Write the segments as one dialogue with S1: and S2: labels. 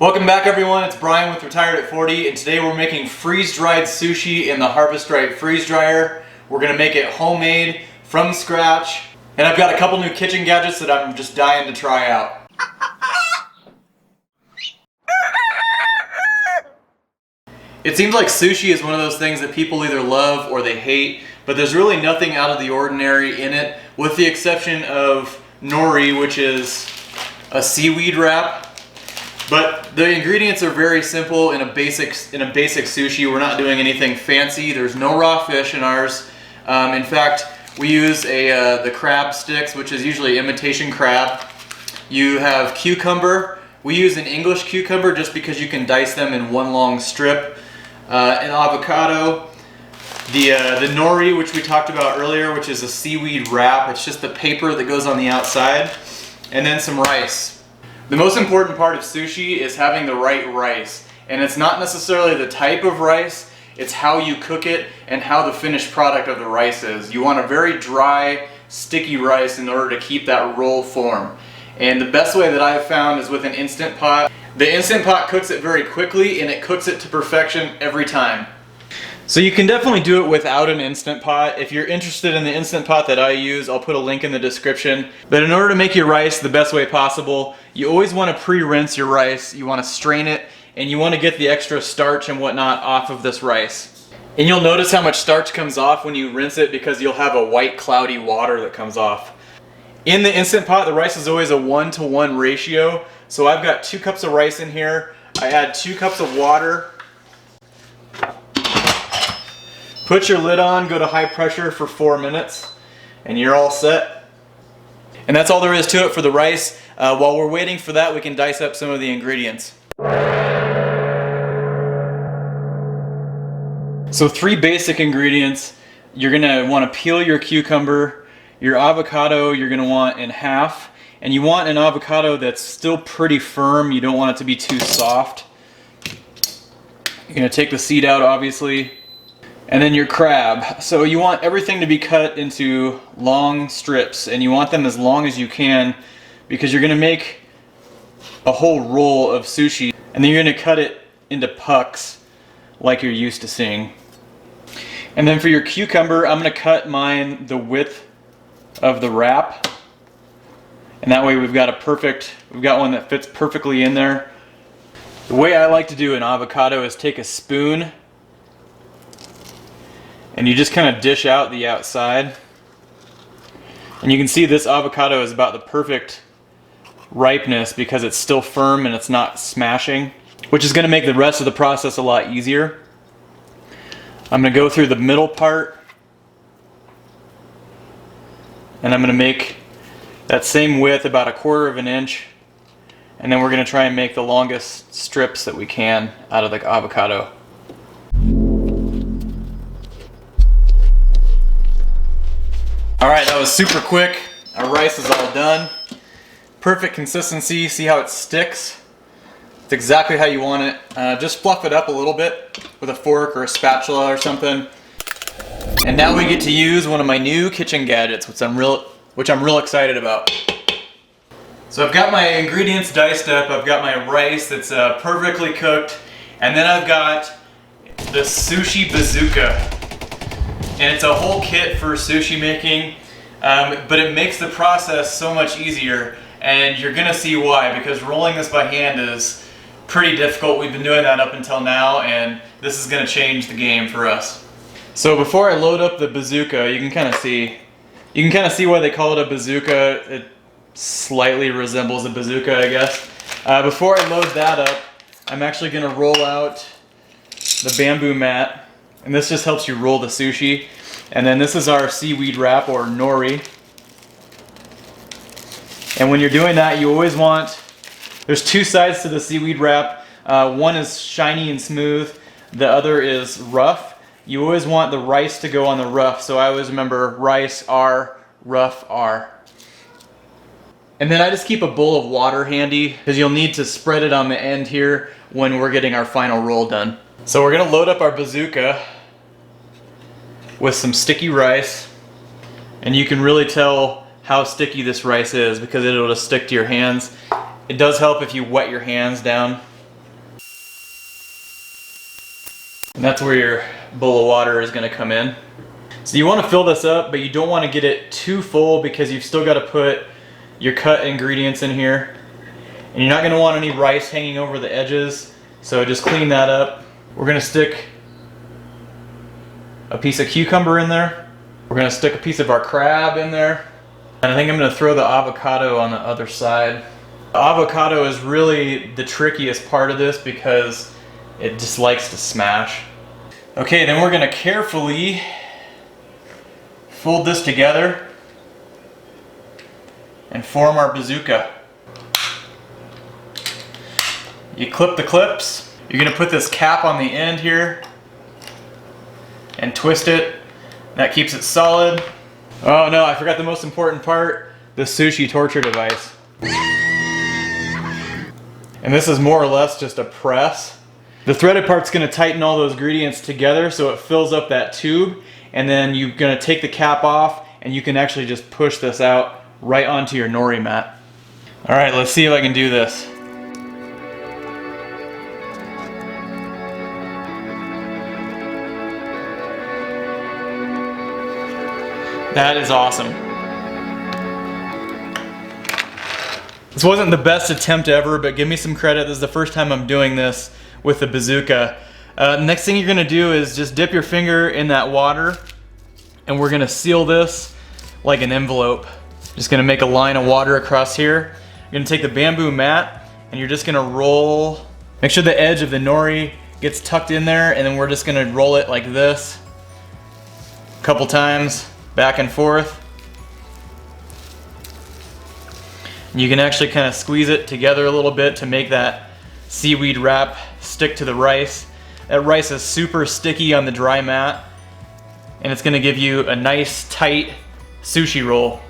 S1: Welcome back everyone, it's Brian with Retired at 40, and today we're making freeze-dried sushi in the harvestright freeze dryer. We're going to make it homemade, from scratch, and I've got a couple new kitchen gadgets that I'm just dying to try out. It seems like sushi is one of those things that people either love or they hate, but there's really nothing out of the ordinary in it, with the exception of nori, which is a seaweed wrap. But the ingredients are very simple in a basic sushi. We're not doing anything fancy. There's no raw fish in ours. In fact, we use the crab sticks, which is usually imitation crab. You have cucumber. We use an English cucumber just because you can dice them in one long strip. An avocado. The nori, which we talked about earlier, which is a seaweed wrap. It's just the paper that goes on the outside. And then some rice. The most important part of sushi is having the right rice, and it's not necessarily the type of rice, it's how you cook it and how the finished product of the rice is. You want a very dry, sticky rice in order to keep that roll form. And the best way that I've found is with an Instant Pot. The Instant Pot cooks it very quickly and it cooks it to perfection every time. So you can definitely do it without an Instant Pot. If you're interested in the Instant Pot that I use, I'll put a link in the description. But in order to make your rice the best way possible, you always want to pre-rinse your rice. You want to strain it, and you want to get the extra starch and whatnot off of this rice. And you'll notice how much starch comes off when you rinse it because you'll have a white cloudy water that comes off. In the Instant Pot, the rice is always a 1-to-1 ratio. So I've got 2 cups of rice in here. I add 2 cups of water. Put your lid on, go to high pressure for 4 minutes, and you're all set. And that's all there is to it for the rice. While we're waiting for that, we can dice up some of the ingredients. So 3 basic ingredients. You're gonna want to peel your cucumber. Your avocado you're gonna want in half. And you want an avocado that's still pretty firm. You don't want it to be too soft. You're gonna take the seed out, obviously. And then your crab. So you want everything to be cut into long strips, and you want them as long as you can because you're going to make a whole roll of sushi, and then you're going to cut it into pucks like you're used to seeing. And then for your cucumber, I'm going to cut mine the width of the wrap, and that way we've got one that fits perfectly in there. The way I like to do an avocado is take a spoon and you just kind of dish out the outside. And you can see this avocado is about the perfect ripeness because it's still firm and it's not smashing, which is going to make the rest of the process a lot easier. I'm going to go through the middle part, and I'm going to make that same width, about 1/4 inch, and then we're going to try and make the longest strips that we can out of the avocado. Alright, that was super quick. Our rice is all done. Perfect consistency. See how it sticks? It's exactly how you want it. Just fluff it up a little bit with a fork or a spatula or something. And now we get to use one of my new kitchen gadgets, which I'm real excited about. So I've got my ingredients diced up. I've got my rice that's perfectly cooked. And then I've got the SUSHI Bazooka. And it's a whole kit for sushi making, but it makes the process so much easier, and you're gonna see why, because rolling this by hand is pretty difficult. We've been doing that up until now, and this is gonna change the game for us. So before I load up the bazooka, you can kind of see why they call it a bazooka. It slightly resembles a bazooka, I guess. Before I load that up, I'm actually gonna roll out the bamboo mat. And this just helps you roll the sushi. And then this is our seaweed wrap, or nori. And when you're doing that, you always want, there's 2 sides to the seaweed wrap. One is shiny and smooth, the other is rough. You always want the rice to go on the rough, so I always remember rice R, rough R. And then I just keep a bowl of water handy because you'll need to spread it on the end here when we're getting our final roll done. So we're going to load up our bazooka with some sticky rice, and you can really tell how sticky this rice is because it'll just stick to your hands. It does help if you wet your hands down. And that's where your bowl of water is going to come in. So you want to fill this up, but you don't want to get it too full because you've still got to put your cut ingredients in here. And you're not going to want any rice hanging over the edges, so just clean that up. We're going to stick a piece of cucumber in there. We're going to stick a piece of our crab in there. And I think I'm going to throw the avocado on the other side. The avocado is really the trickiest part of this because it just likes to smash. Okay, then we're going to carefully fold this together and form our bazooka. You clip the clips. You're going to put this cap on the end here and twist it. That keeps it solid. Oh no, I forgot the most important part, the sushi torture device. And this is more or less just a press. The threaded part's going to tighten all those ingredients together so it fills up that tube, and then you're going to take the cap off and you can actually just push this out right onto your nori mat. Alright, let's see if I can do this. That is awesome. This wasn't the best attempt ever, but give me some credit. This is the first time I'm doing this with the bazooka. Next thing you're gonna do is just dip your finger in that water, and we're gonna seal this like an envelope. Just gonna make a line of water across here. You're gonna take the bamboo mat, and you're just gonna roll. Make sure the edge of the nori gets tucked in there, and then we're just gonna roll it like this a couple times. Back and forth. You can actually kind of squeeze it together a little bit to make that seaweed wrap stick to the rice. That rice is super sticky on the dry mat, and it's going to give you a nice tight sushi roll.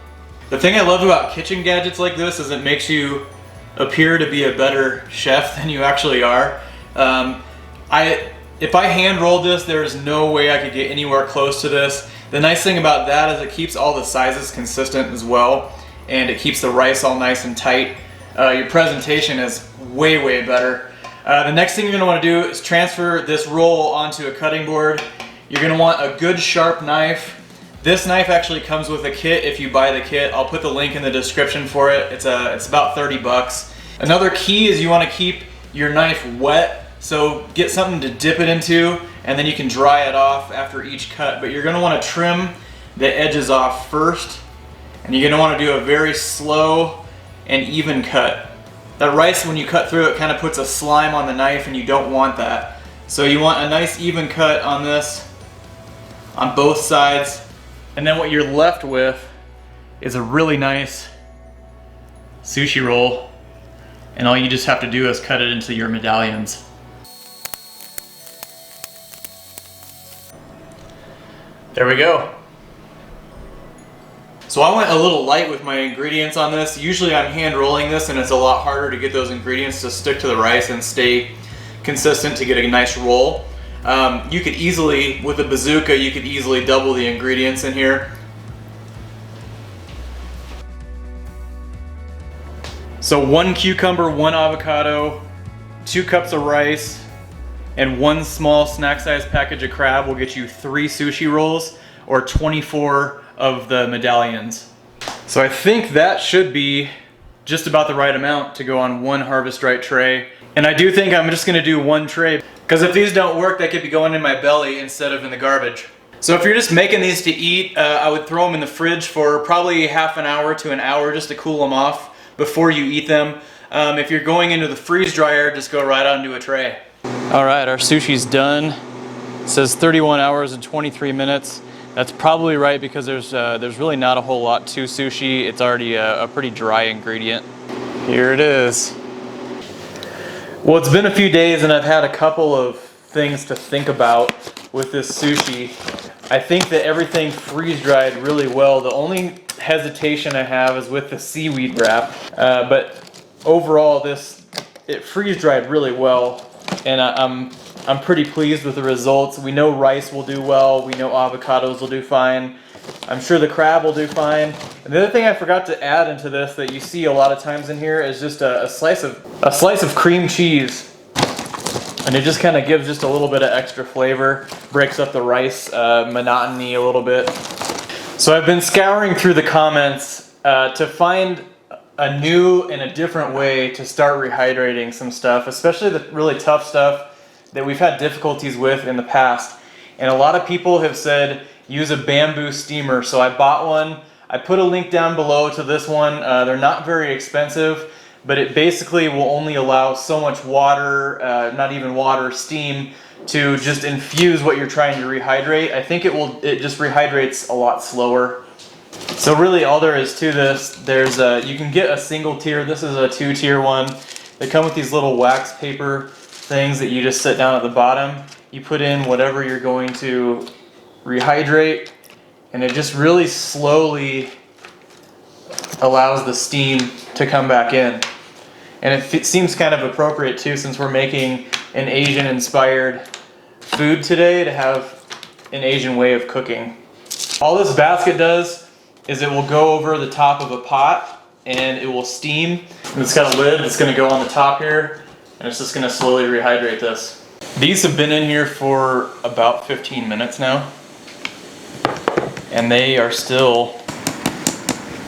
S1: The thing I love about kitchen gadgets like this is it makes you appear to be a better chef than you actually are. If I hand rolled this, there's no way I could get anywhere close to this. The nice thing about that is it keeps all the sizes consistent as well, and it keeps the rice all nice and tight. Your presentation is way, way better. The next thing you're going to want to do is transfer this roll onto a cutting board. You're going to want a good sharp knife. This knife actually comes with a kit if you buy the kit. I'll put the link in the description for it. It's about 30 bucks. Another key is you want to keep your knife wet. So get something to dip it into, and then you can dry it off after each cut. But you're going to want to trim the edges off first, and you're going to want to do a very slow and even cut. That rice, when you cut through it, kind of puts a slime on the knife, and you don't want that. So you want a nice even cut on this, on both sides. And then what you're left with is a really nice sushi roll, and all you just have to do is cut it into your medallions. There we go. So I went a little light with my ingredients on this. Usually I'm hand rolling this, and it's a lot harder to get those ingredients to stick to the rice and stay consistent to get a nice roll. You could easily, with a bazooka, you could easily double the ingredients in here. So 1 cucumber, 1 avocado, 2 cups of rice, and 1 small snack-sized package of crab will get you 3 sushi rolls, or 24 of the medallions. So I think that should be just about the right amount to go on 1 harvestright tray. And I do think I'm just gonna do 1 tray, because if these don't work, they could be going in my belly instead of in the garbage. So if you're just making these to eat, I would throw them in the fridge for probably half an hour to an hour just to cool them off before you eat them. If you're going into the freeze dryer, just go right onto a tray. All right, our sushi's done. It says 31 hours and 23 minutes. That's probably right because there's really not a whole lot to sushi. It's already a pretty dry ingredient. Here it is. Well, it's been a few days and I've had a couple of things to think about with this sushi. I think that everything freeze dried really well. The only hesitation I have is with the seaweed wrap, but overall it freeze dried really well, and I'm pretty pleased with the results. We know rice will do well. We know avocados will do fine. I'm sure the crab will do fine. And the other thing I forgot to add into this that you see a lot of times in here is just a slice of cream cheese. And it just kind of gives just a little bit of extra flavor, breaks up the rice monotony a little bit. So I've been scouring through the comments to find a new and a different way to start rehydrating some stuff, especially the really tough stuff that we've had difficulties with in the past. And a lot of people have said use a bamboo steamer. So I bought one. I put a link down below to this one. They're not very expensive, but it basically will only allow so much water, not even water, steam, to just infuse what you're trying to rehydrate. I think it just rehydrates a lot slower. So really all there is to this, you can get a single tier. This is a 2-tier one. They come with these little wax paper things that you just set down at the bottom. You put in whatever you're going to rehydrate, and it just really slowly allows the steam to come back in. And it seems kind of appropriate too, since we're making an Asian inspired food today, to have an Asian way of cooking. All this basket does is it will go over the top of a pot and it will steam. And it's got a lid that's going to go on the top here, and it's just going to slowly rehydrate this. These have been in here for about 15 minutes now, and they are still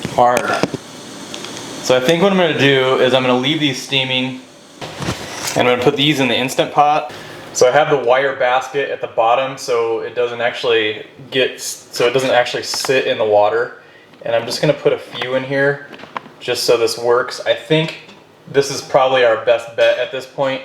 S1: hard. So I think what I'm going to do is I'm going to leave these steaming, and I'm going to put these in the Instant Pot. So I have the wire basket at the bottom, so it doesn't actually sit in the water. And I'm just going to put a few in here just so this works. I think this is probably our best bet at this point,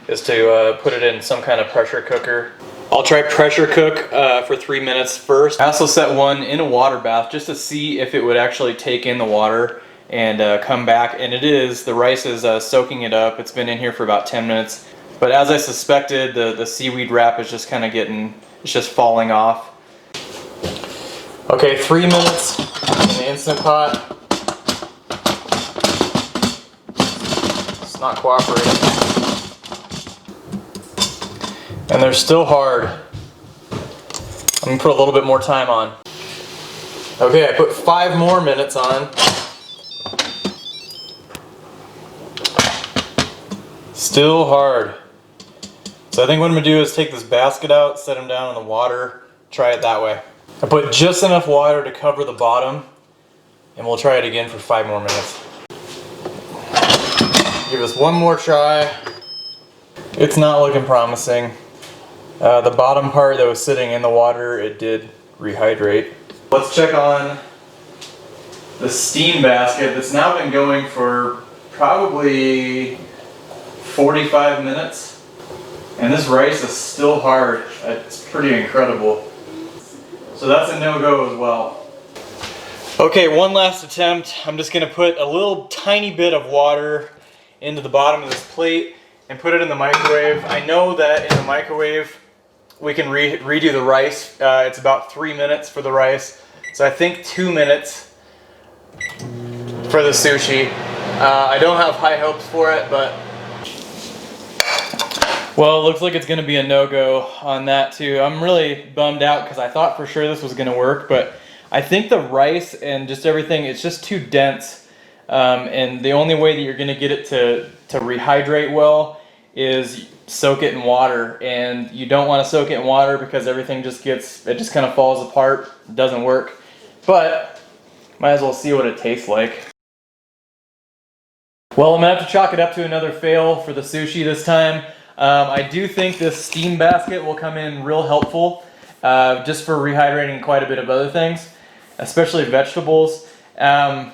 S1: is to put it in some kind of pressure cooker. I'll try pressure cook for 3 minutes first. I also set one in a water bath just to see if it would actually take in the water and come back. And it is. The rice is soaking it up. It's been in here for about 10 minutes. But as I suspected, the seaweed wrap is just kind of it's just falling off. Okay, 3 minutes in the Instant Pot. It's not cooperating. And they're still hard. I'm gonna put a little bit more time on. Okay, I put 5 more minutes on. Still hard. So I think what I'm gonna do is take this basket out, set them down in the water, try it that way. I put just enough water to cover the bottom, and we'll try it again for 5 more minutes. Give this one more try. It's not looking promising. The bottom part that was sitting in the water, it did rehydrate. Let's check on the steam basket that's now been going for probably 45 minutes. And this rice is still hard. It's pretty incredible. So that's a no-go as well. Okay, one last attempt. I'm just gonna put a little tiny bit of water into the bottom of this plate and put it in the microwave. I know that in the microwave we can redo the rice. It's about 3 minutes for the rice. So I think 2 minutes for the sushi. I don't have high hopes for it, but well, it looks like it's going to be a no-go on that too. I'm really bummed out because I thought for sure this was going to work, but I think the rice and just everything, it's just too dense. And the only way that you're going to get it to rehydrate well is soak it in water. And you don't want to soak it in water because everything it just kind of falls apart. It doesn't work. But might as well see what it tastes like. Well, I'm going to have to chalk it up to another fail for the sushi this time. I do think this steam basket will come in real helpful just for rehydrating quite a bit of other things, especially vegetables. And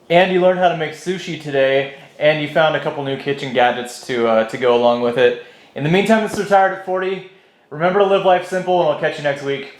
S1: you learned how to make sushi today, and you found a couple new kitchen gadgets to go along with it. In the meantime, this is Retired at 40. Remember to live life simple, and I'll catch you next week.